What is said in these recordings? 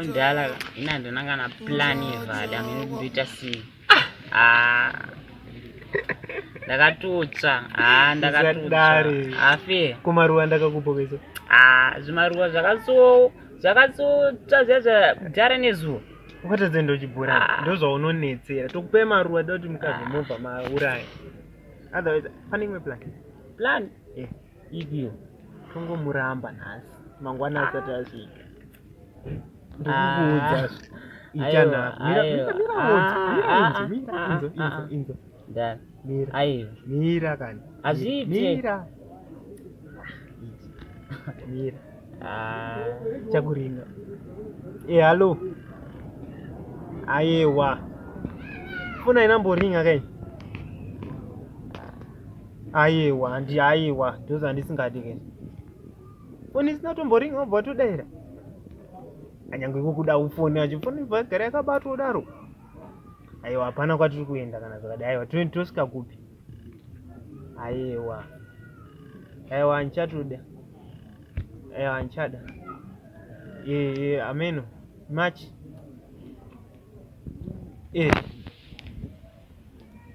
Ndala ina ndonanga na plani vada minoita si. Ndakatutsa. Ndakatutsa. Afi. Kumaruwa ndakakupokesa. Zvimaruwa zvakatsotsa zvezve dzara nezuva. Ukatadze ndochibhura ndozvaunonetsera tokupe maruwa doti mukazomubva mauraya. Otherwise pane imwe plan. Plan? Idiyo. Tongomuramba nhasi. Mangwana asati asvika. Ndikukuudza ichana. Inzo. Ndani. Mira. Aiyo. Mira kani. Azviite. Mira. Mira. Chakuringa. Hello. Aiwa. Funa inamboringa kai. Aiwa, aiwa. Ndoza handisingadi kai. Foni isina tomboringa wabva watodaira. Anyangwe kukuda ufoni achifoni vagara yakabatwa kudaro. Aiwa, hapana kwatiri kuenda kana zvakadai. Aiwa, tosvika kupi? Aiwa. Aiwa, handichatoda. Aiwa, handichada. Ameno. Machi.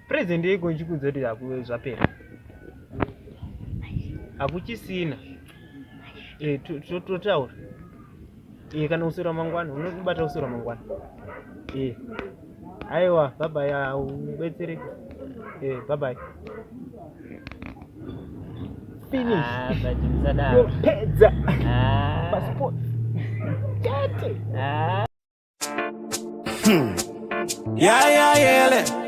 Present yeko nchikudza kuti zvapera. Hakuchisina. Totaura. Kana usura mangwana, unobata usura mangwana. Aiwa, bye bye, ubetsereke. Bye bye. Finish. Yopedza. Passport. Chate. Yeah,